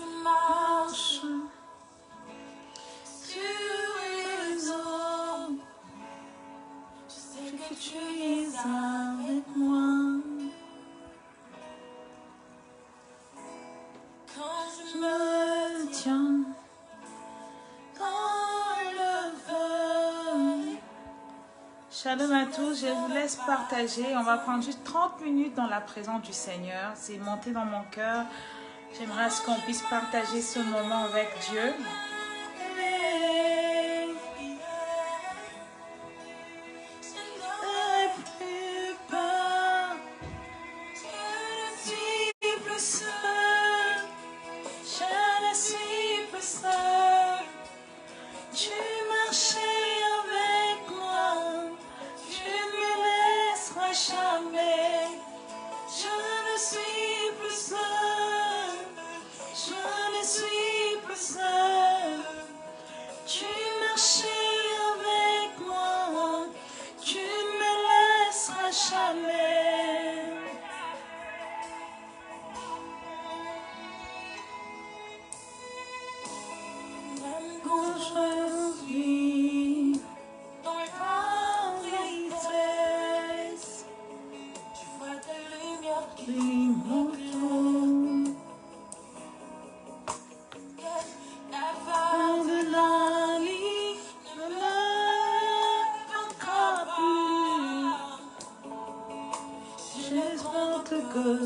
je marche sur les eaux, je sais que tu es avec moi. Quand je me tiens dans le feu. Shalom à tous, je vous laisse partager. On va prendre juste 30 minutes dans la présence du Seigneur. C'est monté dans mon cœur. J'aimerais qu'on puisse partager ce moment avec Dieu.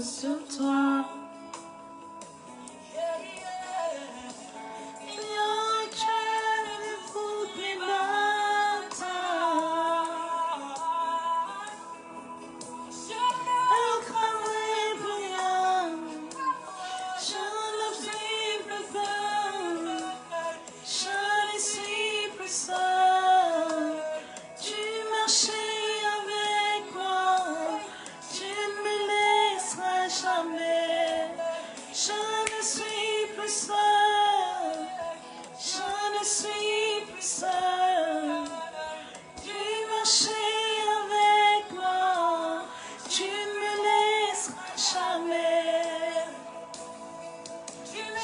Sur toi.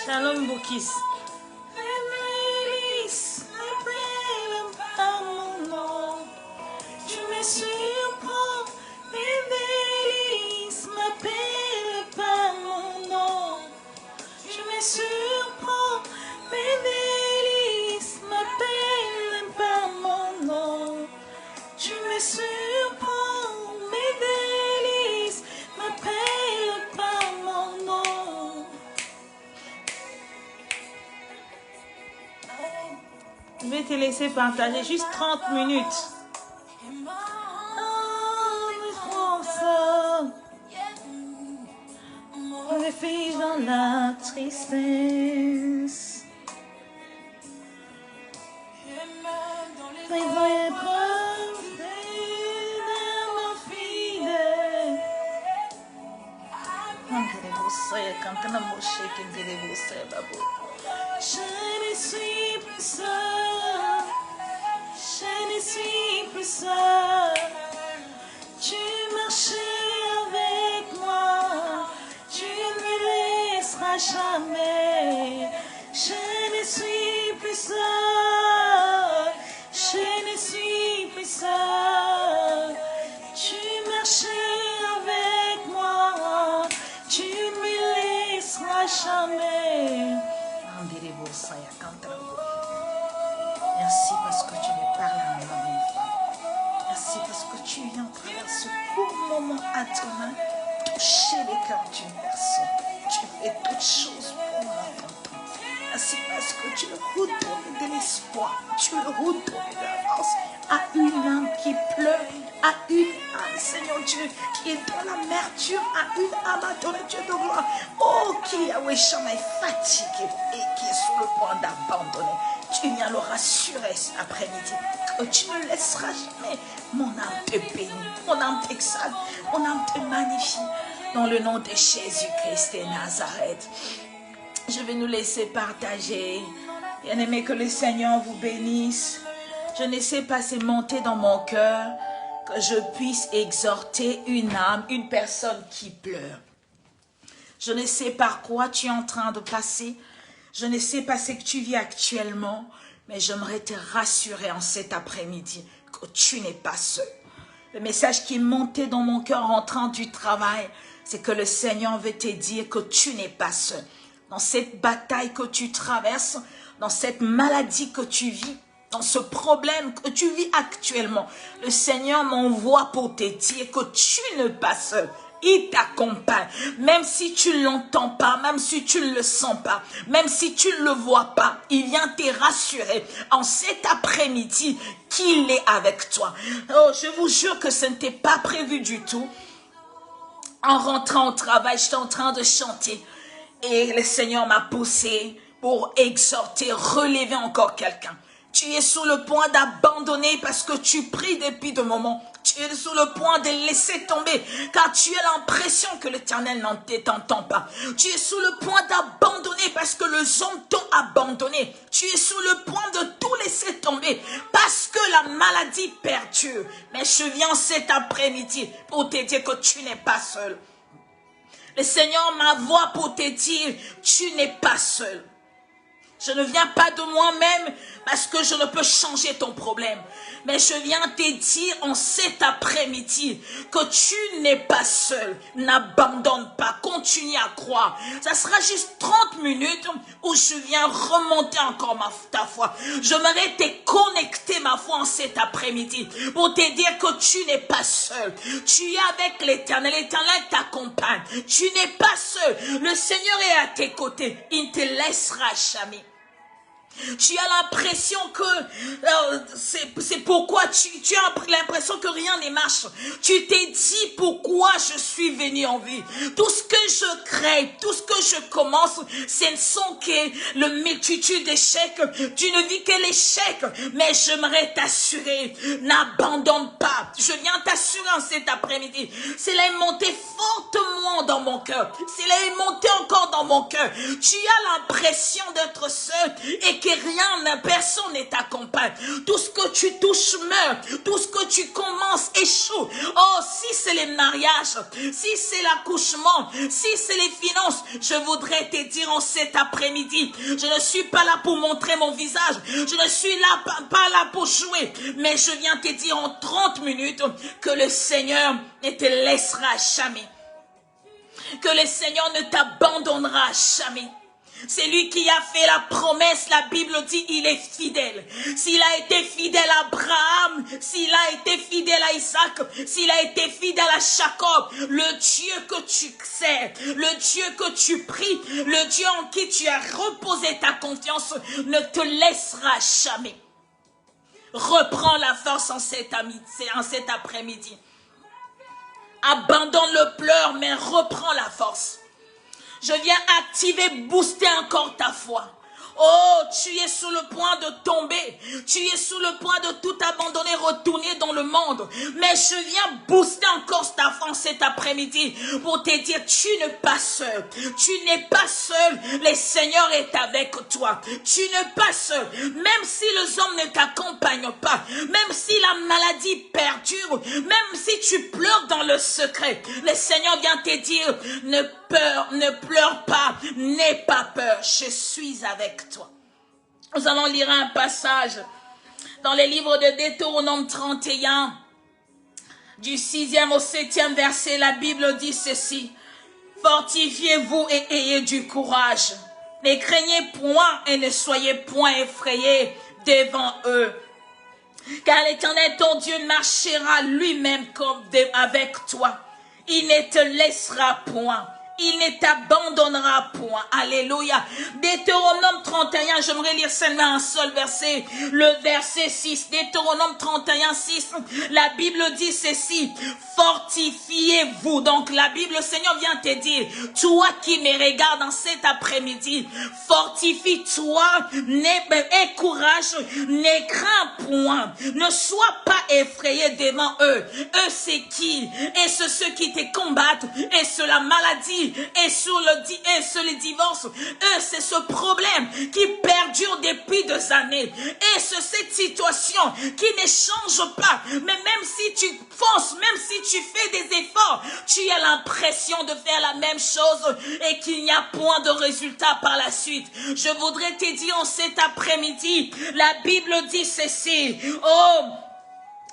Shalom Boukis. Tu me surprends, mes délices m'appellent par mon nom. Tu me surprends, mes délices m'appellent par mon nom. Tu me surprends, mes délices m'appellent par mon nom. Je vais te laisser partager juste 30 minutes. On refuge dans la tristesse. Mais voyez preuve d'amour fidèle. Je ne suis plus seule. Je ne suis plus seule. Tu marchais avec moi. Tu ne me laisseras jamais. Je ne suis plus seule. Je ne suis plus seule. Tu marchais avec moi. Tu ne me laisseras jamais. Merci parce que tu me parles à mon enfant. Merci parce que tu viens prendre ce court moment à toi, toucher les cœurs d'une personne. Tu fais toutes choses pour moi, tonton. Merci parce que tu retournes de l'espoir, tu retournes de l'avance à une âme qui pleure, à une âme, Seigneur Dieu, qui est dans l'amertume, à une âme à ton Dieu de gloire. Oh, qui est fatigué et qui est sur le point d'abandonner. Tu viens le rassurer cet après-midi que tu ne laisseras jamais. Mon âme te bénit, mon âme t'exalte, mon âme te magnifie. Dans le nom de Jésus-Christ et Nazareth. Je vais nous laisser partager. Bien-aimé, que le Seigneur vous bénisse. Je ne sais pas, c'est monté dans mon cœur que je puisse exhorter une âme, une personne qui pleure. Je ne sais par quoi tu es en train de passer. Je ne sais pas ce que tu vis actuellement, mais j'aimerais te rassurer en cet après-midi que tu n'es pas seul. Le message qui est monté dans mon cœur en rentrant du travail, c'est que le Seigneur veut te dire que tu n'es pas seul. Dans cette bataille que tu traverses, dans cette maladie que tu vis, dans ce problème que tu vis actuellement, le Seigneur m'envoie pour te dire que tu n'es pas seul. Il t'accompagne, même si tu ne l'entends pas, même si tu ne le sens pas, même si tu ne le vois pas, il vient te rassurer en cet après-midi qu'il est avec toi. Oh, je vous jure que ce n'était pas prévu du tout. En rentrant au travail, j'étais en train de chanter et le Seigneur m'a poussé pour exhorter, relever encore quelqu'un. Tu es sur le point d'abandonner parce que tu pries depuis de moments. Tu es sur le point de laisser tomber car tu as l'impression que l'Éternel ne t'entend pas. Tu es sur le point d'abandonner parce que les hommes t'ont abandonné. Tu es sur le point de tout laisser tomber parce que la maladie perdure. Mais je viens cet après-midi pour te dire que tu n'es pas seul. Le Seigneur m'envoie pour te dire, tu n'es pas seul. Je ne viens pas de moi-même parce que je ne peux changer ton problème. Mais je viens te dire en cet après-midi que tu n'es pas seul. N'abandonne pas, continue à croire. Ça sera juste 30 minutes où je viens remonter encore ta foi. J'aimerais te connecter ma foi en cet après-midi pour te dire que tu n'es pas seul. Tu es avec l'Éternel. L'Éternel t'accompagne. Tu n'es pas seul. Le Seigneur est à tes côtés. Il ne te laissera jamais. Tu as l'impression que c'est pourquoi tu as l'impression que rien ne marche. Tu t'es dit pourquoi je suis venu en vie. Tout ce que je crée, tout ce que je commence, ce ne sont que le multitude d'échecs. Tu ne vis que l'échec. Mais j'aimerais t'assurer, n'abandonne pas. Je viens t'assurer en cet après-midi. Cela est monté fortement dans mon cœur. Cela est monté encore dans mon cœur. Tu as l'impression d'être seul et que rien, personne ne t'accompagne. Tout ce que tu touches meurt. Tout ce que tu commences échoue. Oh, si c'est les mariages, si c'est l'accouchement, si c'est les finances, je voudrais te dire en cet après-midi, je ne suis pas là pour montrer mon visage. Je ne suis pas là pour jouer. Mais je viens te dire en 30 minutes que le Seigneur ne te laissera jamais. Que le Seigneur ne t'abandonnera jamais. C'est lui qui a fait la promesse, la Bible dit, il est fidèle. S'il a été fidèle à Abraham, s'il a été fidèle à Isaac, s'il a été fidèle à Jacob, le Dieu que tu sais, le Dieu que tu pries, le Dieu en qui tu as reposé ta confiance, ne te laissera jamais. Reprends la force en cet après-midi. Abandonne le pleur, mais reprends la force. Je viens activer, booster encore ta foi. Oh, tu es sur le point de tomber. Tu es sur le point de tout abandonner, retourner dans le monde. Mais je viens booster encore ta foi cet après-midi pour te dire, tu n'es pas seul. Tu n'es pas seul. Le Seigneur est avec toi. Tu n'es pas seul. Même si les hommes ne t'accompagnent pas, même si la maladie perdure, même si tu pleures dans le secret, le Seigneur vient te dire, ne pleure pas, n'aie pas peur. Je suis avec toi. Nous allons lire un passage dans les livres de Deutéronome 31, du 6e au 7e verset. La Bible dit ceci: fortifiez-vous et ayez du courage. Ne craignez point et ne soyez point effrayés devant eux. Car l'Éternel ton Dieu marchera lui-même avec toi. Il ne te laissera point. Il ne t'abandonnera point. Alléluia. Deutéronome 31, j'aimerais lire seulement un seul verset. Le verset 6. Deutéronome 31, 6. La Bible dit ceci: fortifiez-vous. Donc la Bible, le Seigneur vient te dire, toi qui me regardes en cet après-midi, fortifie-toi, aie courage, ne crains point. Ne sois pas effrayé devant eux. Eux, c'est qui? Et c'est ceux qui te combattent. Et c'est la maladie. maladie et sur le divorce. C'est ce problème qui perdure depuis des années. Et c'est cette situation qui ne change pas. Mais même si tu forces, même si tu fais des efforts, tu as l'impression de faire la même chose et qu'il n'y a point de résultat par la suite. Je voudrais te dire en cet après-midi, la Bible dit ceci. Oh,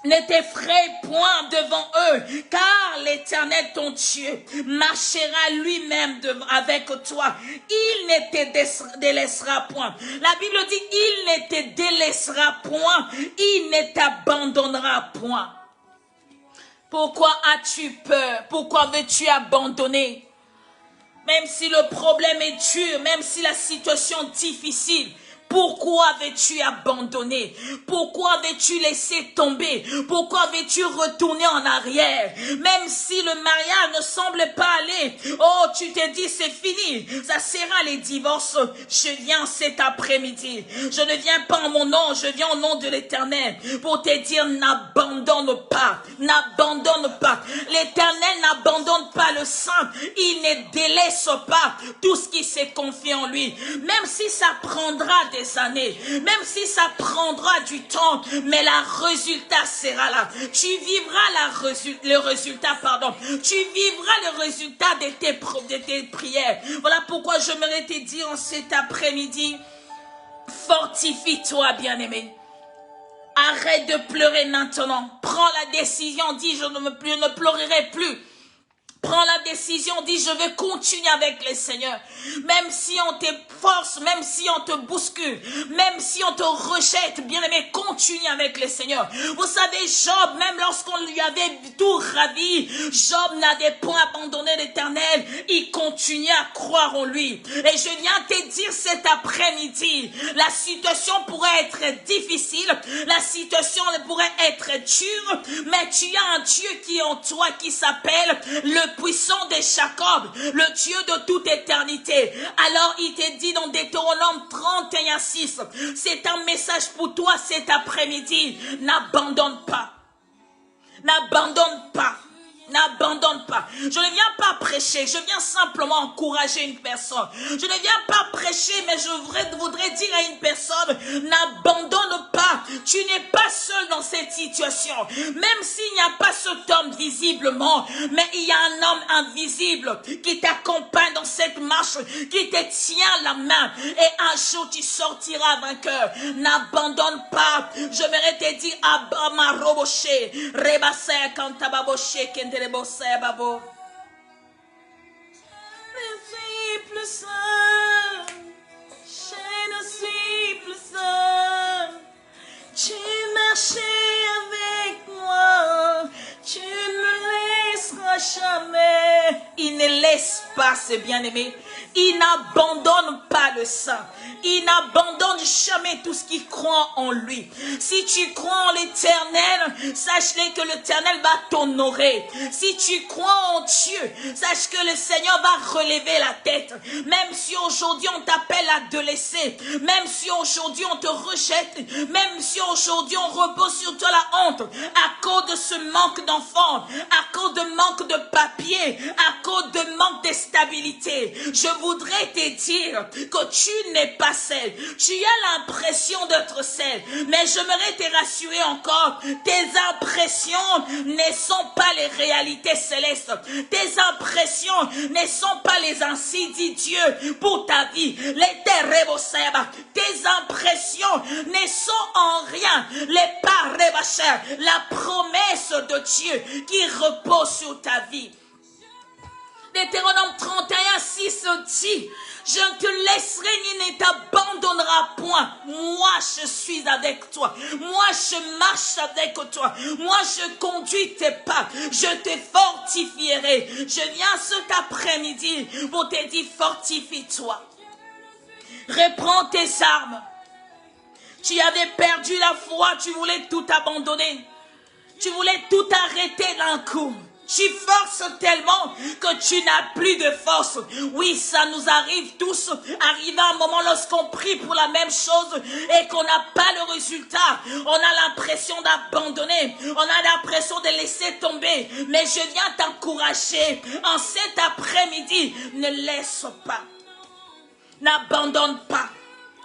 ne t'effraie point devant eux, car l'Éternel ton Dieu marchera lui-même avec toi. Il ne te délaissera point. La Bible dit, il ne te délaissera point, il ne t'abandonnera point. Pourquoi as-tu peur? Pourquoi veux-tu abandonner? Même si le problème est dur, même si la situation est difficile, pourquoi veux-tu abandonner? Pourquoi veux-tu laisser tomber? Pourquoi veux-tu retourner en arrière? Même si le mariage ne semble pas aller, oh, tu te dis c'est fini, ça sera les divorces. Je viens cet après-midi. Je ne viens pas en mon nom, je viens au nom de l'Éternel pour te dire n'abandonne pas, n'abandonne pas. L'Éternel n'abandonne pas le saint, il ne délaisse pas tout ce qui s'est confié en lui. Même si ça prendra des années, même si ça prendra du temps, mais le résultat sera là. Tu vivras le résultat, tu vivras le résultat de tes prières. Voilà pourquoi j'aimerais te dire en cet après-midi, fortifie-toi, bien-aimé. Arrête de pleurer maintenant. Prends la décision, dis je ne pleurerai plus. Prends la décision, dis je vais continuer avec le Seigneur. Même si on te force, même si on te bouscule, même si on te rejette, bien aimé, continue avec le Seigneur. Vous savez, Job, même lorsqu'on lui avait tout ravi, Job n'avait point abandonné l'Éternel. Il continuait à croire en lui. Et je viens te dire cet après-midi, la situation pourrait être difficile, la situation pourrait être dure, mais tu as un Dieu qui est en toi, qui s'appelle le puissant de Jacob, le Dieu de toute éternité. Alors il te dit dans Deutéronome 31:6, c'est un message pour toi cet après-midi. N'abandonne pas. N'abandonne pas. N'abandonne pas. Je ne viens pas prêcher, je viens simplement encourager une personne. Je ne viens pas prêcher, mais je voudrais dire à une personne, n'abandonne pas. Tu n'es pas seul dans cette situation. Même s'il n'y a pas cet homme visiblement, mais il y a un homme invisible qui t'accompagne dans cette marche, qui te tient la main. Et un jour, tu sortiras vainqueur. N'abandonne pas. Je voudrais te dire, Abamaroboche, Rebase, Kantababoche, Kende. Le suis plus seul, je ne suis plus seul. Tu marchais avec moi, tu ne me laisseras jamais. Il ne laisse pas ses bien-aimés. Il n'abandonne pas le saint. Il n'abandonne jamais tout ce qui croit en lui. Si tu crois en l'Éternel, sache-le que l'Éternel va t'honorer. Si tu crois en Dieu, sache que le Seigneur va relever la tête. Même si aujourd'hui on t'appelle à te laisser, même si aujourd'hui on te rejette, même si aujourd'hui on repose sur toi la honte, à cause de ce manque d'enfants, à cause de manque de papier, à cause de manque de stabilité, je voudrais te dire que tu n'es pas seul. Tu as l'impression d'être seul, mais j'aimerais te rassurer encore, tes impressions ne sont pas les réalités célestes. Tes impressions ne sont pas les ainsi dit Dieu pour ta vie. Tes impressions ne sont en rien les parébachères, la promesse de Dieu qui repose sur ta vie. Deutéronome 31:6 dit, je ne te laisserai ni ne t'abandonnerai point. Moi, je suis avec toi. Moi, je marche avec toi. Moi, je conduis tes pas. Je te fortifierai. Je viens cet après-midi pour te dire, fortifie-toi. Reprends tes armes. Tu avais perdu la foi. Tu voulais tout abandonner. Tu voulais tout arrêter d'un coup. Tu forces tellement que tu n'as plus de force. Oui, ça nous arrive tous. Arrive un moment lorsqu'on prie pour la même chose et qu'on n'a pas le résultat. On a l'impression d'abandonner. On a l'impression de laisser tomber. Mais je viens t'encourager en cet après-midi. Ne laisse pas. N'abandonne pas.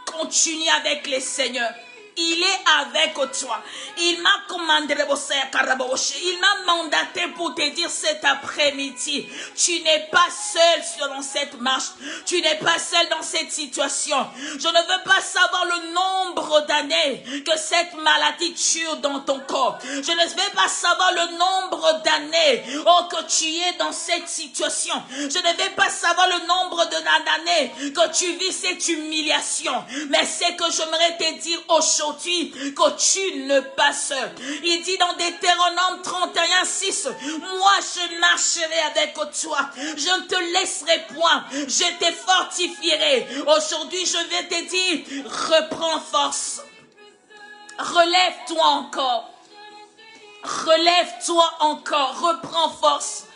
Continue avec les seigneurs. Il est avec toi. Il m'a commandé, il m'a mandaté pour te dire cet après-midi, tu n'es pas seul dans cette marche. Tu n'es pas seul dans cette situation. Je ne veux pas savoir le nombre d'années que cette maladie tue dans ton corps. Je ne veux pas savoir le nombre d'années que tu es dans cette situation. Je ne veux pas savoir le nombre d'années que tu vis cette humiliation. Mais c'est que j'aimerais te dire aujourd'hui que tu ne pas seul. Il dit dans Deutéronome 31:6, moi je marcherai avec toi, je ne te laisserai point, je te fortifierai. Aujourd'hui je vais te dire, reprends force, relève-toi encore, relève-toi encore, reprends force.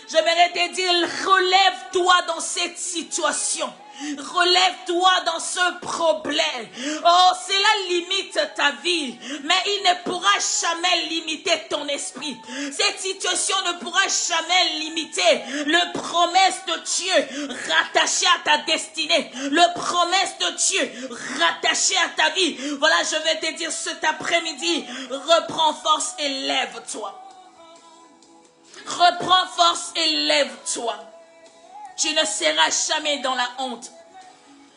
J'aimerais te dire, relève-toi dans cette situation. Relève-toi dans ce problème. Oh, cela limite ta vie, mais il ne pourra jamais limiter ton esprit. Cette situation ne pourra jamais limiter le promesse de Dieu rattaché à ta destinée, le promesse de Dieu rattaché à ta vie. Voilà, je vais te dire cet après-midi, reprends force et lève-toi. Reprends force et lève-toi. Tu ne seras jamais dans la honte.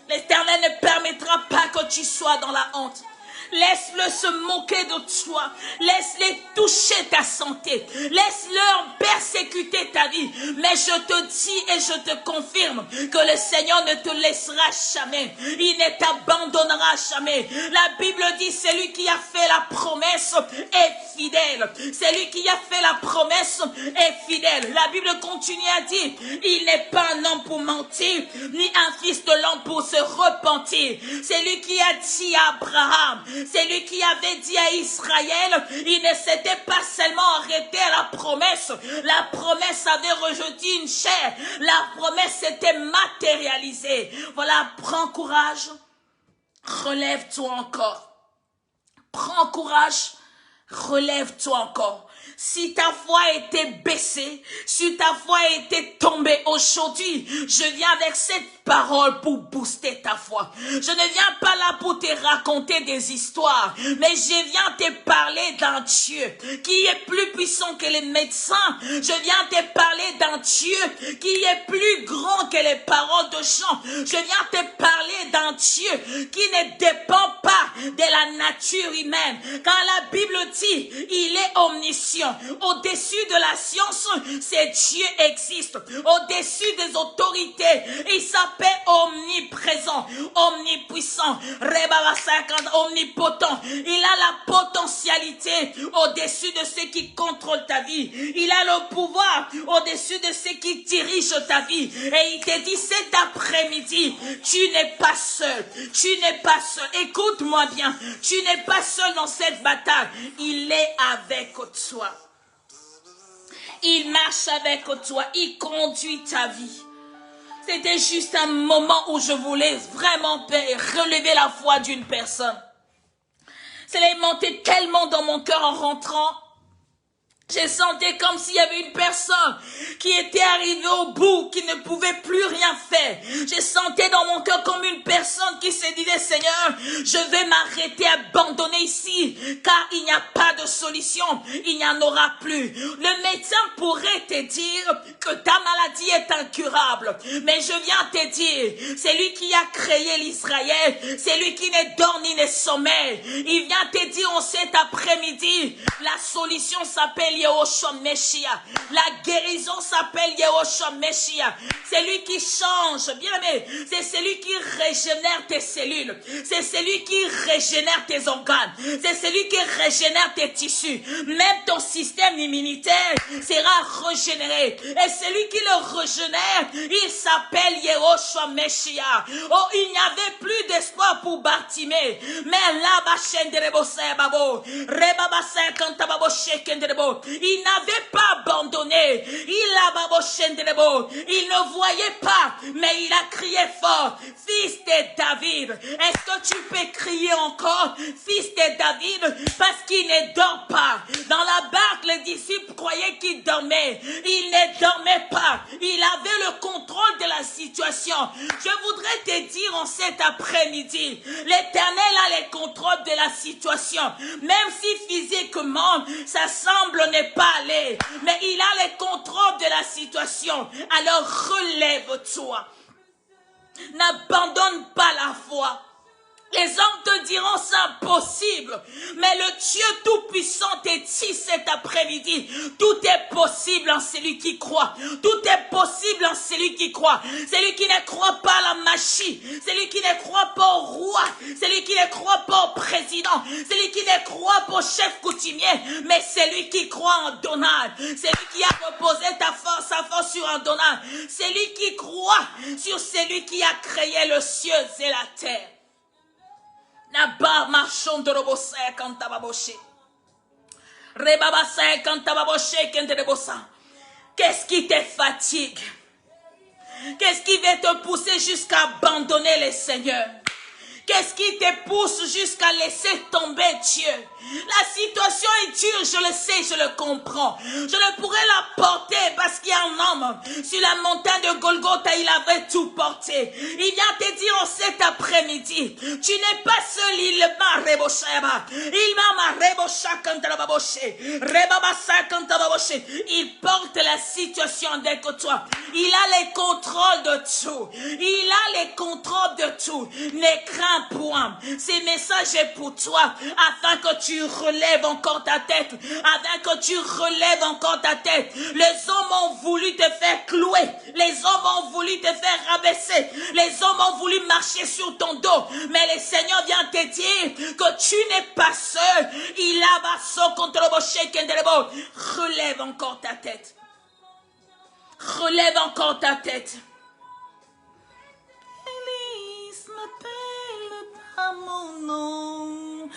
L'Éternel ne permettra pas que tu sois dans la honte. Laisse-le se moquer de toi. Laisse-les toucher ta santé. Laisse-leur persécuter ta vie. Mais je te dis et je te confirme que le Seigneur ne te laissera jamais. Il ne t'abandonnera jamais. La Bible dit, celui qui a fait la promesse est fidèle. Celui qui a fait la promesse est fidèle. La Bible continue à dire, il n'est pas un homme pour mentir, ni un fils de l'homme pour se repentir. C'est lui qui a dit à Abraham, c'est lui qui avait dit à Israël, il ne s'était pas seulement arrêté à la promesse avait rejeté une chair, la promesse s'était matérialisée. Voilà, prends courage, relève-toi encore. Prends courage, relève-toi encore. Si ta foi était baissée, si ta foi était tombée aujourd'hui, je viens avec cette parole pour booster ta foi. Je ne viens pas là pour te raconter des histoires, mais je viens te parler d'un Dieu qui est plus puissant que les médecins. Je viens te parler d'un Dieu qui est plus grand que les paroles de gens. Je viens te parler d'un Dieu qui ne dépend pas de la nature humaine. Quand la Bible dit, il est omniscient. Au-dessus de la science, c'est Dieu existe. Au-dessus des autorités, il s'appelle omniprésent, omnipuissant, omnipotent. Il a la potentialité au-dessus de ceux qui contrôlent ta vie. Il a le pouvoir au-dessus de ceux qui dirigent ta vie. Et il te dit cet après-midi, tu n'es pas seul. Tu n'es pas seul. Écoute-moi bien. Tu n'es pas seul dans cette bataille. Il est avec toi. Il marche avec toi. Il conduit ta vie. C'était juste un moment où je voulais vraiment relever la foi d'une personne. Cela est monté tellement dans mon cœur en rentrant. J'ai senti comme s'il y avait une personne qui était arrivée au bout, qui ne pouvait plus rien faire. J'ai senti dans mon cœur comme une personne qui se disait, Seigneur, je vais m'arrêter, abandonner ici, car il n'y a pas de solution, il n'y en aura plus. Le médecin pourrait te dire que ta maladie est incurable, mais je viens te dire, c'est lui qui a créé l'Israël, c'est lui qui ne dort ni ne sommeille. Il vient te dire en cet après-midi, la solution s'appelle Yehoshua Meshiach. La guérison s'appelle Yehoshua Meshiach. C'est lui qui change, bien aimé. C'est celui qui régénère tes cellules. C'est celui qui régénère tes organes. C'est celui qui régénère tes tissus. Même ton système immunitaire sera régénéré. Et celui qui le régénère, il s'appelle Yehoshua Meshiach. Oh, il n'y avait plus d'espoir pour Bartimée. Mais là, Il n'avait pas abandonné. Il ne voyait pas, mais il a crié fort. Fils de David, est-ce que tu peux crier encore? Fils de David, parce qu'il ne dort pas. Dans la barque, les disciples croyaient qu'il dormait. Il ne dormait pas. Il avait le contrôle de la situation. Je voudrais te dire en cet après-midi, l'Éternel a le contrôle de la situation. Même si physiquement, ça semble ne pas aller. Mais il a le contrôle de la situation. Alors relève-toi. N'abandonne pas la foi. Les hommes te diront c'est impossible, mais le Dieu Tout-Puissant te dit cet après-midi, tout est possible en celui qui croit. Tout est possible en celui qui croit. Celui qui ne croit pas à la machine, celui qui ne croit pas au roi, celui qui ne croit pas au président, celui qui ne croit pas au chef coutumier, mais celui qui croit en Donald, celui qui a reposé sa force sur un Donald, celui qui croit sur celui qui a créé le ciel et la terre. Qu'est-ce qui te fatigue? Qu'est-ce qui va te pousser jusqu'à abandonner le Seigneur? Qu'est-ce qui te pousse jusqu'à laisser tomber Dieu? La situation est dure, je le sais, je le comprends. Je ne pourrais la porter parce qu'il y a un homme sur la montagne de Golgotha, il avait tout porté. Il vient te dire en cet après-midi, tu n'es pas seul, il m'a reboché. Il porte la situation avec toi. Il a le contrôle de tout. Il a le contrôle de tout. Ne crains point. Ce message est pour toi afin que tu relèves encore ta tête. Afin que tu relèves encore ta tête. Les hommes ont voulu te faire clouer. Les hommes ont voulu te faire rabaisser. Les hommes ont voulu marcher sur ton dos. Mais le Seigneur vient te dire que tu n'es pas seul. Il a basso contre le boucher. Relève encore ta tête. Relève encore ta tête. Élise m'appelle par mon nom.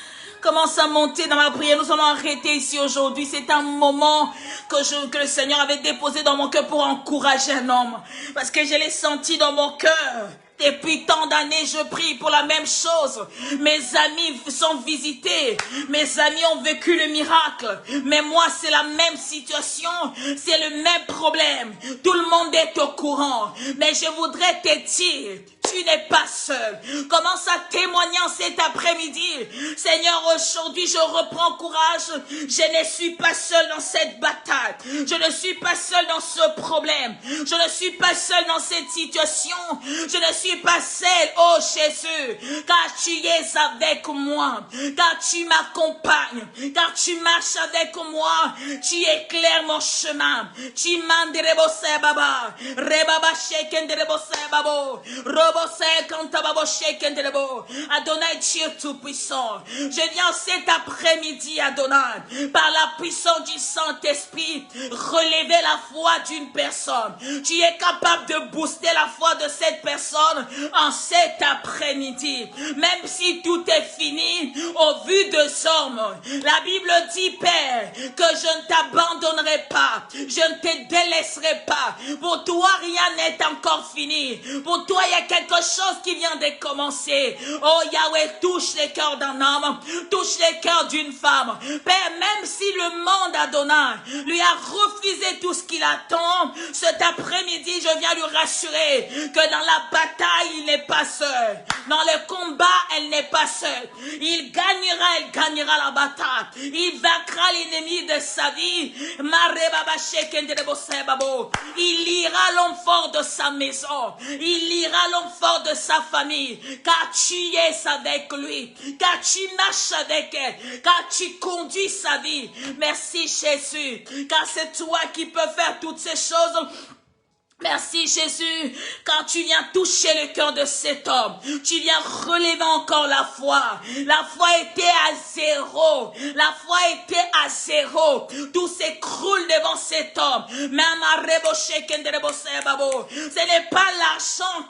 Commence à monter dans ma prière. Nous allons arrêter ici aujourd'hui. C'est un moment que le Seigneur avait déposé dans mon cœur pour encourager un homme. Parce que je l'ai senti dans mon cœur. Depuis tant d'années, je prie pour la même chose. Mes amis sont visités. Mes amis ont vécu le miracle. Mais moi, c'est la même situation. C'est le même problème. Tout le monde est au courant. Mais je voudrais te dire, tu n'es pas seul. Commence à témoigner en cet après-midi. Seigneur, aujourd'hui, je reprends courage. Je ne suis pas seul dans cette bataille. Je ne suis pas seul dans ce problème. Je ne suis pas seul dans cette situation. Je ne suis pas seul, oh Jésus, car tu es avec moi, car tu m'accompagnes, car tu marches avec moi, tu éclaires mon chemin. Tu m'en rebose baba, rebaba sheken de rebose babo, robose kantababo sheken de rebo. Adonai Dieu tout-puissant, je viens cet après-midi, Adonai, par la puissance du Saint-Esprit, relever la foi d'une personne. Tu es capable de booster la foi de cette personne en cet après-midi. Même si tout est fini, au vu de hommes, la Bible dit, Père, que je ne t'abandonnerai pas, je ne te délaisserai pas. Pour toi, rien n'est encore fini. Pour toi, il y a quelque chose qui vient de commencer. Oh Yahweh, touche les cœurs d'un homme, touche les cœurs d'une femme. Père, même si le monde Adonai lui a refusé tout ce qu'il attend, cet après-midi, je viens lui rassurer que dans la bataille, il n'est pas seul. Dans le combat, elle n'est pas seule. Il gagnera la bataille. Il vaincra l'ennemi de sa vie. Il lira l'homme fort de sa maison. Il lira l'homme fort de sa famille. Car tu es avec lui. Car tu marches avec elle. Car tu conduis sa vie. Merci Jésus. Car c'est toi qui peux faire toutes ces choses. Merci Jésus, quand tu viens toucher le cœur de cet homme, tu viens relever encore la foi. La foi était à zéro, la foi était à zéro. Tout s'écroule devant cet homme. Ce n'est pas l'argent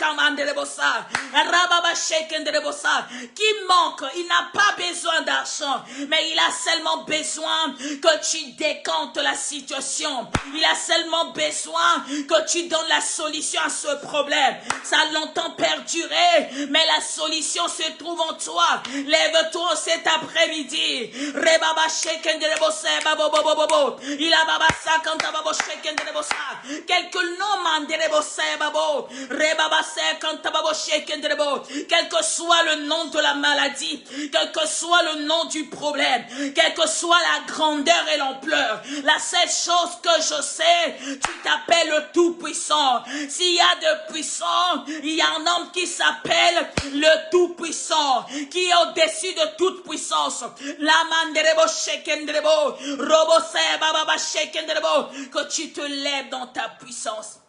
qui manque, il n'a pas besoin d'argent, mais il a seulement besoin que tu décantes la situation. Il a seulement besoin que tu donnes la solution à ce problème. Ça a longtemps perduré, mais la solution se trouve en toi. Lève-toi cet après-midi. Quelques noms quel que soit le nom de la maladie, quel que soit le nom du problème, quelle que soit la grandeur et l'ampleur, la seule chose que je sais, tu t'appelles le Tout-Puissant. S'il y a de puissant, il y a un homme qui s'appelle le Tout-Puissant, qui est au-dessus de toute puissance. Que tu te lèves dans ta puissance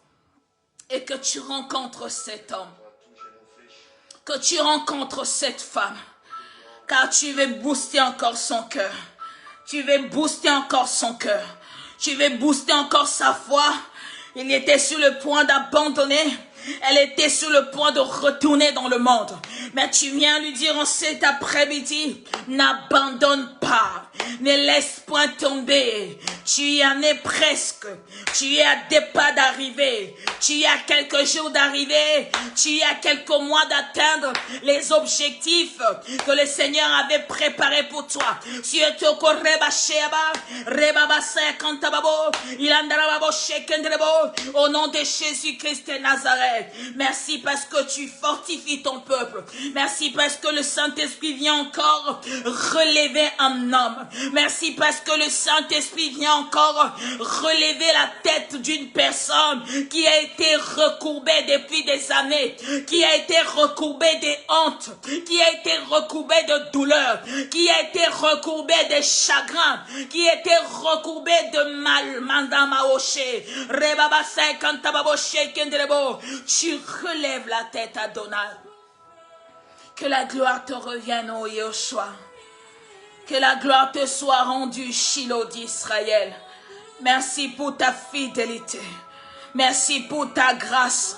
et que tu rencontres cet homme, que tu rencontres cette femme, car tu veux booster encore son cœur, tu veux booster encore son cœur, tu veux booster encore sa foi. Il était sur le point d'abandonner, elle était sur le point de retourner dans le monde. Mais tu viens lui dire en cet après-midi, n'abandonne pas, ne laisse point tomber. Tu y en es presque, tu y as des pas d'arriver, tu y as quelques jours d'arriver, tu y as quelques mois d'atteindre les objectifs que le Seigneur avait préparés pour toi. Au nom de Jésus-Christ de Nazareth, merci parce que tu fortifies ton peuple. Merci parce que le Saint-Esprit vient encore relever un homme. Merci parce que le Saint-Esprit vient encore relever la tête d'une personne qui a été recourbée depuis des années, qui a été recourbée des hontes, qui a été recourbée de douleurs, qui a été recourbée de chagrins, qui a été recourbée de mal. Tu relèves la tête à Donald. Que la gloire te revienne, ô Yeshua. Que la gloire te soit rendue, Shiloh d'Israël. Merci pour ta fidélité. Merci pour ta grâce.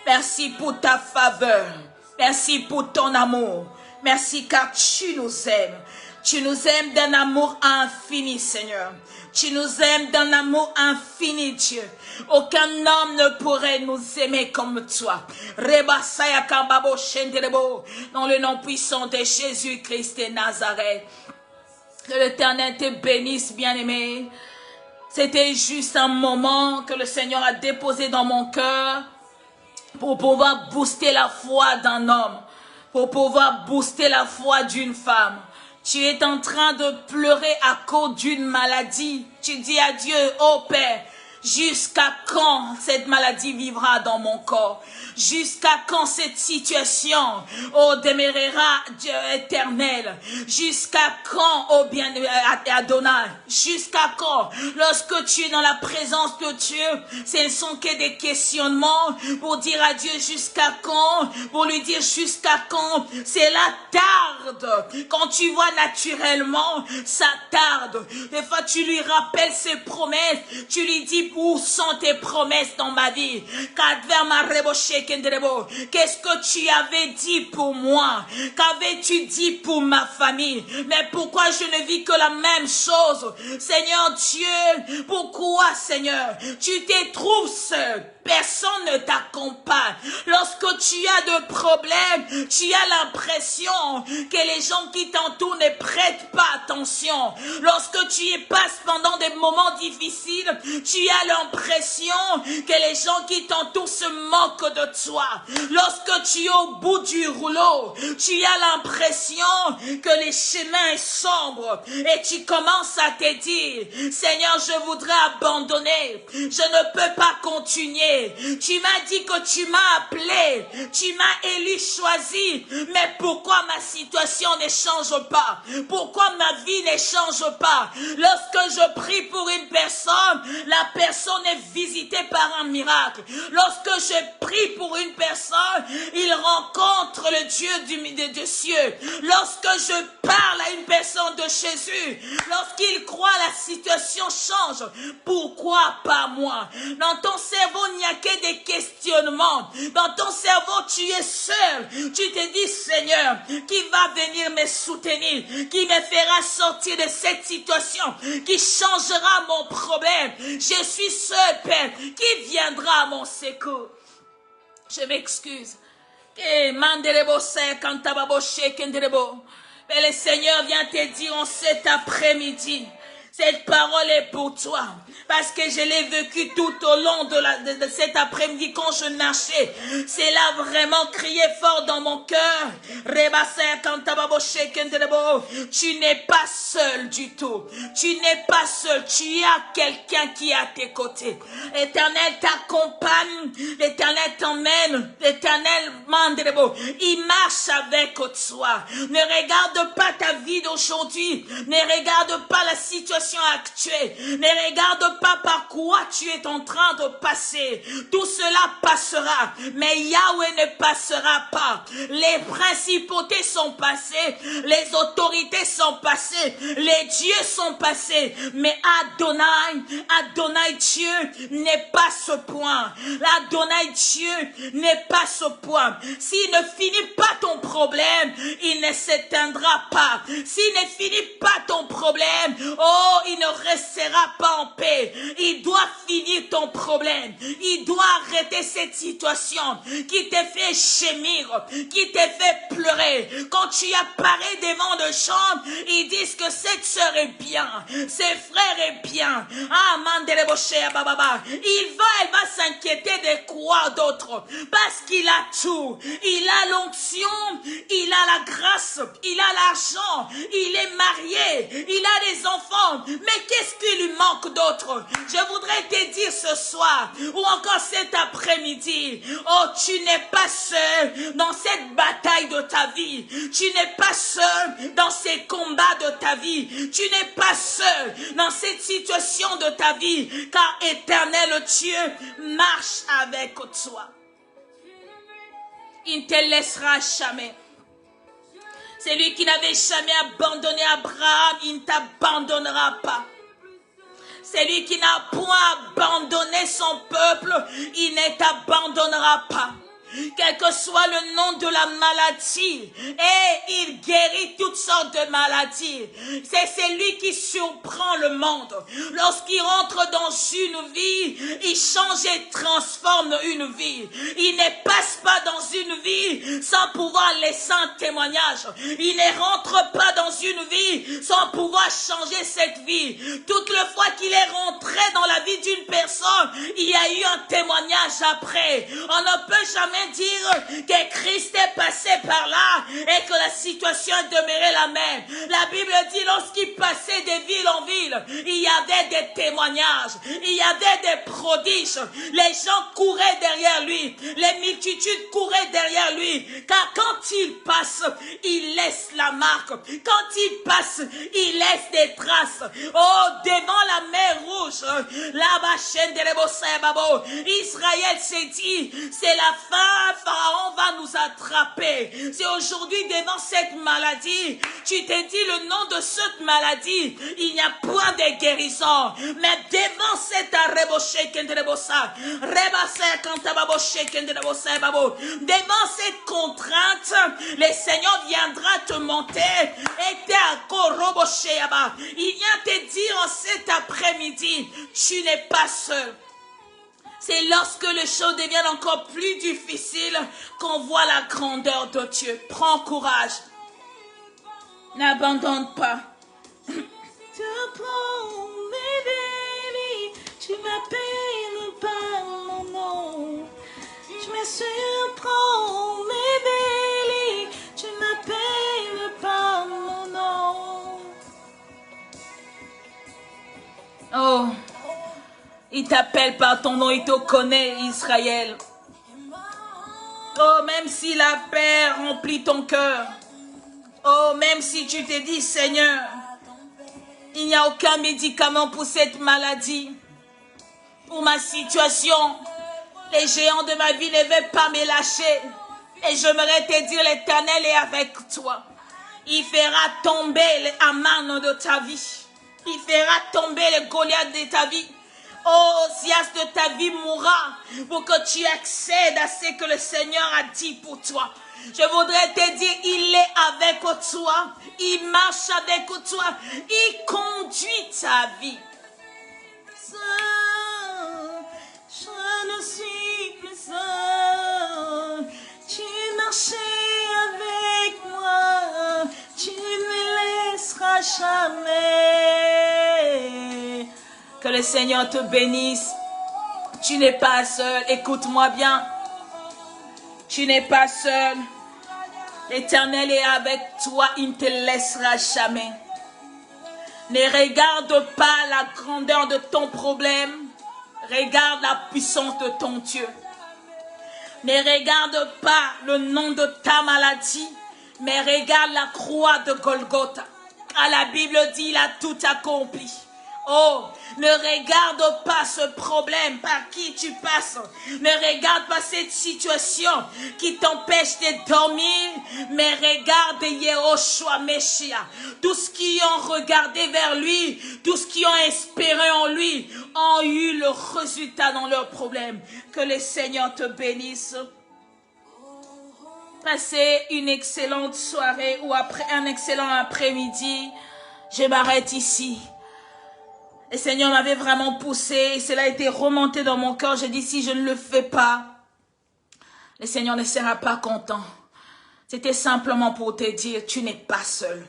Merci pour ta faveur. Merci pour ton amour. Merci car tu nous aimes. Tu nous aimes d'un amour infini, Seigneur. Tu nous aimes d'un amour infini, Dieu. Aucun homme ne pourrait nous aimer comme toi. Dans le nom puissant de Jésus-Christ de Nazareth. Que l'Éternel te bénisse, bien-aimé. C'était juste un moment que le Seigneur a déposé dans mon cœur pour pouvoir booster la foi d'un homme, pour pouvoir booster la foi d'une femme. Tu es en train de pleurer à cause d'une maladie. Tu dis à Dieu, oh Père, jusqu'à quand cette maladie vivra dans mon corps? Jusqu'à quand cette situation, oh, demeurera Dieu éternel? Jusqu'à quand, oh bien Adonai? Jusqu'à quand? Lorsque tu es dans la présence de Dieu, ce ne sont que des questionnements pour dire à Dieu jusqu'à quand? Pour lui dire jusqu'à quand? C'est là tarde. Quand tu vois naturellement, ça tarde. Des fois, tu lui rappelles ses promesses. Tu lui dis, où sont tes promesses dans ma vie? Qu'est-ce que tu avais dit pour moi? Qu'avais-tu dit pour ma famille? Mais pourquoi je ne vis que la même chose? Seigneur Dieu, pourquoi, Seigneur, tu te trouves seul? Personne ne t'accompagne. Lorsque tu as de problèmes, tu as l'impression que les gens qui t'entourent ne prêtent pas attention. Lorsque tu y passes pendant des moments difficiles, tu as l'impression que les gens qui t'entourent se moquent de toi. Lorsque tu es au bout du rouleau, tu as l'impression que les chemins sont sombres et tu commences à te dire, Seigneur, je voudrais abandonner. Je ne peux pas continuer. Tu m'as dit que tu m'as appelé, tu m'as élu, choisi, mais pourquoi ma situation ne change pas? Pourquoi ma vie ne change pas? Lorsque je prie pour une personne, la personne personne est visitée par un miracle. Lorsque je prie pour une personne, il rencontre le Dieu des cieux. Lorsque je parle à une personne de Jésus, lorsqu'il croit, la situation change. Pourquoi pas moi? Dans ton cerveau, il n'y a que des questionnements. Dans ton cerveau, tu es seul. Tu te dis, Seigneur, qui va venir me soutenir, qui me fera sortir de cette situation, qui changera mon problème. Je suis seul, Père. Qui viendra à mon secours? Je m'excuse. Mais le Seigneur vient te dire en cet après-midi, cette parole est pour toi. Parce que je l'ai vécu tout au long de cet après-midi quand je marchais. C'est là vraiment crié fort dans mon cœur. Tu n'es pas seul du tout. Tu n'es pas seul. Tu as quelqu'un qui est à tes côtés. L'Éternel t'accompagne. L'Éternel t'emmène. L'Éternel, il marche avec toi. Ne regarde pas ta vie d'aujourd'hui. Ne regarde pas la situation actuelle. Ne regarde pas par quoi tu es en train de passer. Tout cela passera. Mais Yahweh ne passera pas. Les principautés sont passées. Les autorités sont passées. Les dieux sont passés. Mais Adonai Dieu n'est pas ce point. Adonai Dieu n'est pas ce point. S'il ne finit pas ton problème, il ne s'éteindra pas. S'il ne finit pas ton problème, oh, il ne restera pas en paix. Il doit finir ton problème. Il doit arrêter cette situation qui te fait gémir, qui te fait pleurer. Quand tu apparais devant de chambre, ils disent que cette sœur est bien, ses frères est bien. Ah, elle va s'inquiéter de quoi d'autre? Parce qu'il a tout. Il a l'onction, il a la grâce, il a l'argent, il est marié, il a des enfants. Mais qu'est-ce qui lui manque d'autre? Je voudrais te dire ce soir, ou encore cet après-midi, oh, tu n'es pas seul dans cette bataille de ta vie. Tu n'es pas seul dans ces combats de ta vie. Tu n'es pas seul dans cette situation de ta vie, car Éternel Dieu marche avec toi. Il ne te laissera jamais. C'est lui qui n'avait jamais abandonné Abraham, il ne t'abandonnera pas. C'est lui qui n'a point abandonné son peuple, il ne t'abandonnera pas. Quel que soit le nom de la maladie, et il guérit toutes sortes de maladies. C'est celui qui surprend le monde. Lorsqu'il rentre dans une vie, il change et transforme une vie. Il ne passe pas dans une vie sans pouvoir laisser un témoignage. Il ne rentre pas dans une vie sans pouvoir changer cette vie. Toutes les fois qu'il est rentré dans la vie d'une personne, il y a eu un témoignage après. On ne peut jamais dire que Christ est passé par là et que la situation est demeurée la même. La Bible dit lorsqu'il passait de ville en ville, il y avait des témoignages, il y avait des prodiges. Les gens couraient derrière lui, les multitudes couraient derrière lui, car quand il passe, il laisse la marque. Quand il passe, il laisse des traces. Oh, devant la mer rouge, là-bas, Israël s'est dit, c'est la fin. Pharaon va nous attraper. C'est aujourd'hui devant cette maladie, tu te dis le nom de cette maladie, il n'y a point de guérison. Mais devant cette devant cette contrainte, le Seigneur viendra te monter et il vient te dire en cet après-midi, tu n'es pas seul. C'est lorsque les choses deviennent encore plus difficiles qu'on voit la grandeur de Dieu. Prends courage. N'abandonne pas. Tu m'appelles par mon nom. Je me surprends, bébé. Tu m'appelles par mon nom. Oh. Il t'appelle par ton nom, il te connaît, Israël. Oh, même si la paix remplit ton cœur. Oh, même si tu te dis, Seigneur, il n'y a aucun médicament pour cette maladie. pour ma situation. Les géants de ma vie ne veulent pas me lâcher. Et j'aimerais te dire, l'Éternel est avec toi. Il fera tomber les Aman de ta vie. Il fera tomber les Goliaths de ta vie. Oh, Osias de ta vie mourra pour que tu accèdes à ce que le Seigneur a dit pour toi. Je voudrais te dire, il est avec toi. Il marche avec toi. Il conduit ta vie. Je ne suis plus seul. Tu marchais avec moi. Tu ne me laisseras jamais. Que le Seigneur te bénisse. Tu n'es pas seul. Écoute-moi bien. Tu n'es pas seul. L'Éternel est avec toi. Il ne te laissera jamais. Ne regarde pas la grandeur de ton problème. Regarde la puissance de ton Dieu. Ne regarde pas le nom de ta maladie, mais regarde la croix de Golgotha. Car la Bible dit, il a tout accompli. Oh, ne regarde pas ce problème par qui tu passes. Ne regarde pas cette situation qui t'empêche de dormir. Mais regarde Yehoshua Meshiach. Tous qui ont regardé vers lui, tous qui ont espéré en lui, ont eu le résultat dans leurs problèmes. Que le Seigneur te bénisse. Passez une excellente soirée ou après un excellent après-midi. Je m'arrête ici. Le Seigneur m'avait vraiment poussé, et cela a été remonté dans mon cœur. J'ai dit, si je ne le fais pas, le Seigneur ne sera pas content. C'était simplement pour te dire, tu n'es pas seul.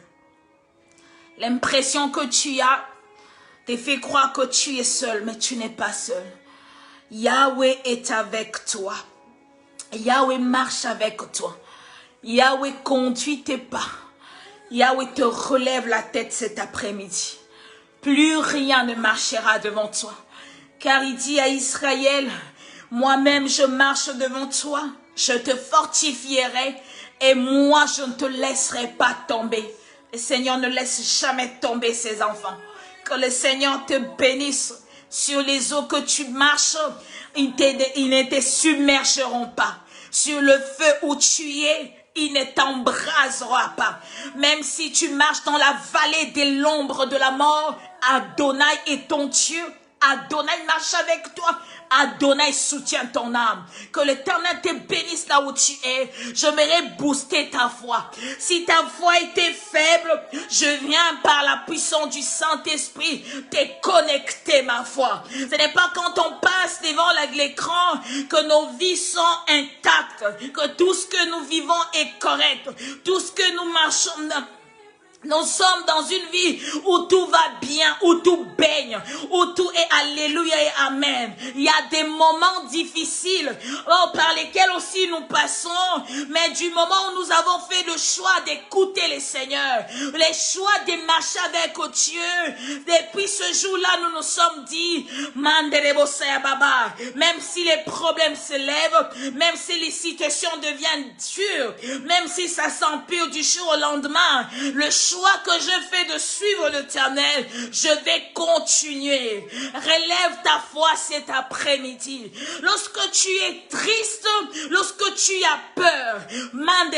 L'impression que tu as te fait croire que tu es seul, mais tu n'es pas seul. Yahweh est avec toi. Yahweh marche avec toi. Yahweh conduit tes pas. Yahweh te relève la tête cet après-midi. Plus rien ne marchera devant toi. Car il dit à Israël, moi-même je marche devant toi, je te fortifierai et moi je ne te laisserai pas tomber. Le Seigneur ne laisse jamais tomber ses enfants. Que le Seigneur te bénisse sur les eaux que tu marches, ils ne te submergeront pas. Sur le feu où tu es, il ne t'embrasera pas. Même si tu marches dans la vallée de l'ombre de la mort, Adonai est ton Dieu. Adonai marche avec toi. Adonai soutient ton âme. Que l'Éternel te bénisse là où tu es. J'aimerais booster ta foi. Si ta foi était faible, je viens par la puissance du Saint-Esprit te connecter ma foi. Ce n'est pas quand on passe devant l'écran que nos vies sont intactes, que tout ce que nous vivons est correct, tout ce que nous marchons. Nous sommes dans une vie où tout va bien, où tout baigne, où tout est alléluia et amen. Il y a des moments difficiles par lesquels aussi nous passons, mais du moment où nous avons fait le choix d'écouter le Seigneur, le choix de marcher avec Dieu, depuis ce jour-là, nous nous sommes dit, même si les problèmes se lèvent, même si les situations deviennent dures, même si ça s'empire du jour au lendemain, le choix que je fais de suivre l'Éternel, je vais continuer. Relève ta foi cet après-midi. Lorsque tu es triste, lorsque tu as peur, mets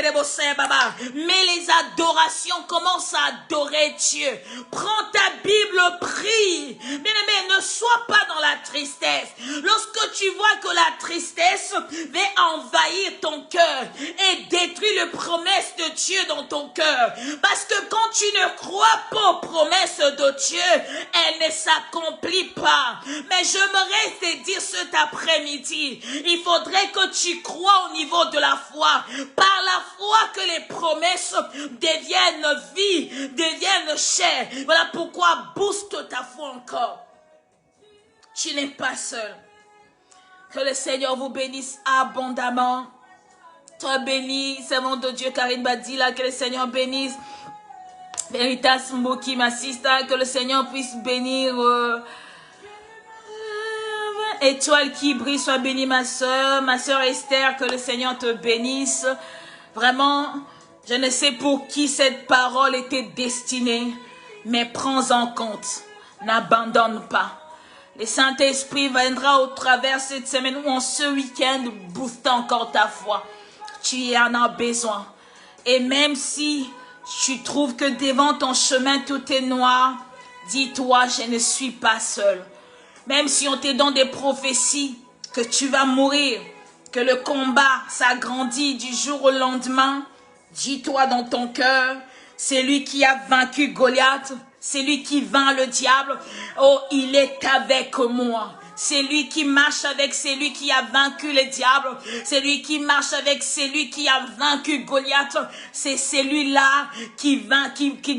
les adorations, commence à adorer Dieu. Prends ta Bible, prie. Bien-aimé, ne sois pas dans la tristesse. Lorsque tu vois que la tristesse va envahir ton cœur et détruire les promesses de Dieu dans ton cœur, parce que quand tu ne crois pas aux promesses de Dieu, elles ne s'accomplissent pas. Mais j'aimerais te dire cet après-midi, il faudrait que tu crois au niveau de la foi. Par la foi que les promesses deviennent vie, deviennent chair. Voilà pourquoi booste ta foi encore. Tu n'es pas seul. Que le Seigneur vous bénisse abondamment. Toi béni, servant de Dieu, Karine Badila, que le Seigneur bénisse. Veritas Mboki m'assiste, que le Seigneur puisse bénir. Étoile qui brille, sois bénie ma soeur Esther, que le Seigneur te bénisse. Vraiment, je ne sais pour qui cette parole était destinée, mais prends en compte, n'abandonne pas. Le Saint-Esprit viendra au travers cette semaine ou en ce week-end booster encore ta foi. Tu en as besoin. Et même si tu trouves que devant ton chemin tout est noir, dis-toi, je ne suis pas seul. Même si on te donne des prophéties que tu vas mourir, que le combat s'agrandit du jour au lendemain, dis-toi dans ton cœur, c'est lui qui a vaincu Goliath, c'est lui qui vainc le diable. Oh, il est avec moi. C'est lui qui marche avec celui qui a vaincu le diable. C'est lui qui marche avec celui qui a vaincu Goliath. C'est celui-là qui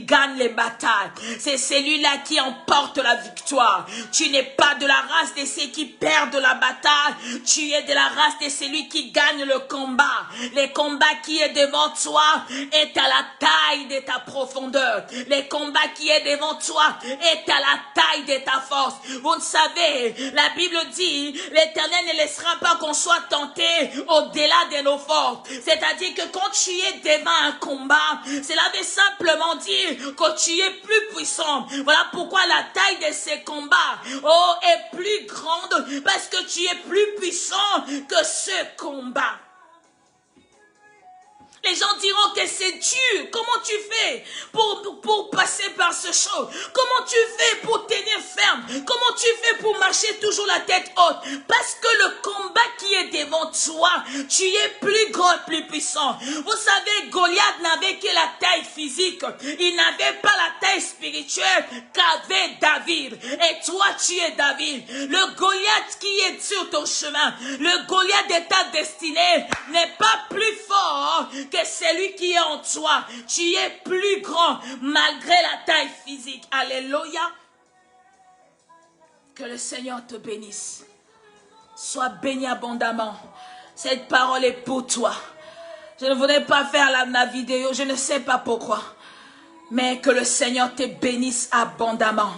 gagne les batailles. C'est celui-là qui emporte la victoire. Tu n'es pas de la race de ceux qui perdent la bataille. Tu es de la race de celui qui gagne le combat. Le combat qui est devant toi est à la taille de ta profondeur. Le combat qui est devant toi est à la taille de ta force. Vous le savez, la Bible dit, l'Éternel ne laissera pas qu'on soit tenté au-delà de nos forces. C'est-à-dire que quand tu es devant un combat, cela veut simplement dire que tu es plus puissant. Voilà pourquoi la taille de ces combats est plus grande, parce que tu es plus puissant que ce combat. Les gens diront que c'est dur. Comment tu fais pour passer par ce chose? Comment tu fais pour tenir ferme? Comment tu fais pour marcher toujours la tête haute? Parce que le combat qui est devant toi, tu es plus grand, plus puissant. Vous savez, Goliath n'avait que la taille physique. Il n'avait pas la taille spirituelle qu'avait David. Et toi, tu es David. Le Goliath qui est sur ton chemin, le Goliath de ta destinée n'est pas plus fort que celui qui est en toi. Tu es plus grand malgré la taille physique. Alléluia. Que le Seigneur te bénisse. Sois béni abondamment. Cette parole est pour toi. Je ne voudrais pas faire la vidéo, je ne sais pas pourquoi. Mais que le Seigneur te bénisse abondamment.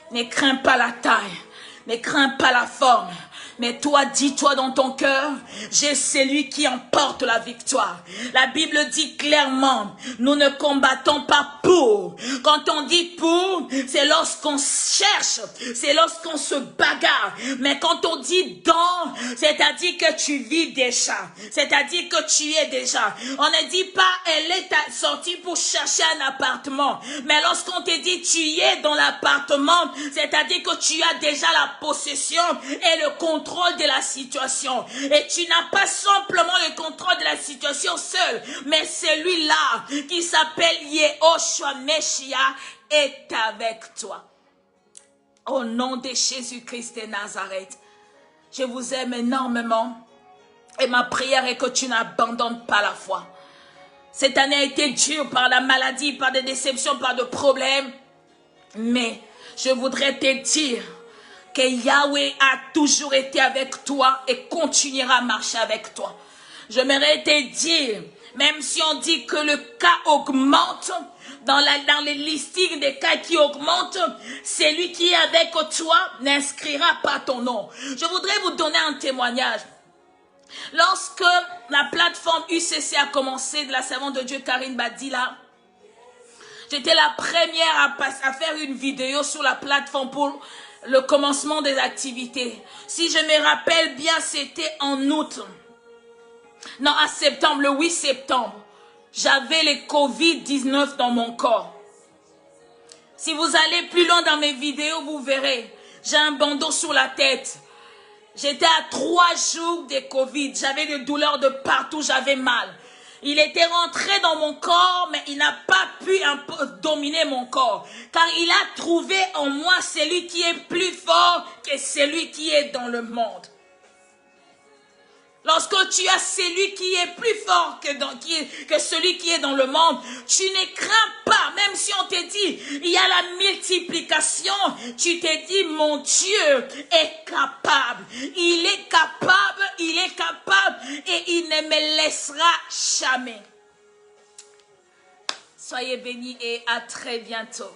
Ne crains pas la taille. Ne crains pas la forme. Mais toi, dis-toi dans ton cœur, j'ai celui qui emporte la victoire. La Bible dit clairement, nous ne combattons pas pour. Quand on dit pour, c'est lorsqu'on cherche, c'est lorsqu'on se bagarre. Mais quand on dit dans, c'est-à-dire que tu vis déjà. C'est-à-dire que tu es déjà. On ne dit pas, elle est sortie pour chercher un appartement. Mais lorsqu'on te dit, tu es dans l'appartement, c'est-à-dire que tu as déjà la possession et le contrôle de la situation. Et tu n'as pas simplement le contrôle de la situation seul, mais celui-là qui s'appelle Yehoshua Meshia est avec toi. Au nom de Jésus-Christ de Nazareth, je vous aime énormément et ma prière est que tu n'abandonnes pas la foi. Cette année a été dure par la maladie, par des déceptions, par des problèmes, mais je voudrais te dire que Yahweh a toujours été avec toi et continuera à marcher avec toi. J'aimerais te dire, même si on dit que le cas augmente, dans les listings des cas qui augmentent, celui qui est avec toi n'inscrira pas ton nom. Je voudrais vous donner un témoignage. Lorsque la plateforme UCC a commencé, de la servante de Dieu Karine Badila, j'étais la première à faire une vidéo sur la plateforme pour le commencement des activités. Si je me rappelle bien, c'était en août. Non, en septembre, le 8 septembre. J'avais le Covid-19 dans mon corps. Si vous allez plus loin dans mes vidéos, vous verrez. J'ai un bandeau sur la tête. J'étais à 3 jours de Covid. J'avais des douleurs de partout, j'avais mal. Il était rentré dans mon corps, mais il n'a pas pu dominer mon corps. Car il a trouvé en moi celui qui est plus fort que celui qui est dans le monde. Lorsque tu as celui qui est plus fort que celui qui est dans le monde, tu ne crains pas, même si on te dit, il y a la multiplication, tu te dis, mon Dieu est capable. Il est capable et il ne me laissera jamais. Soyez bénis et à très bientôt.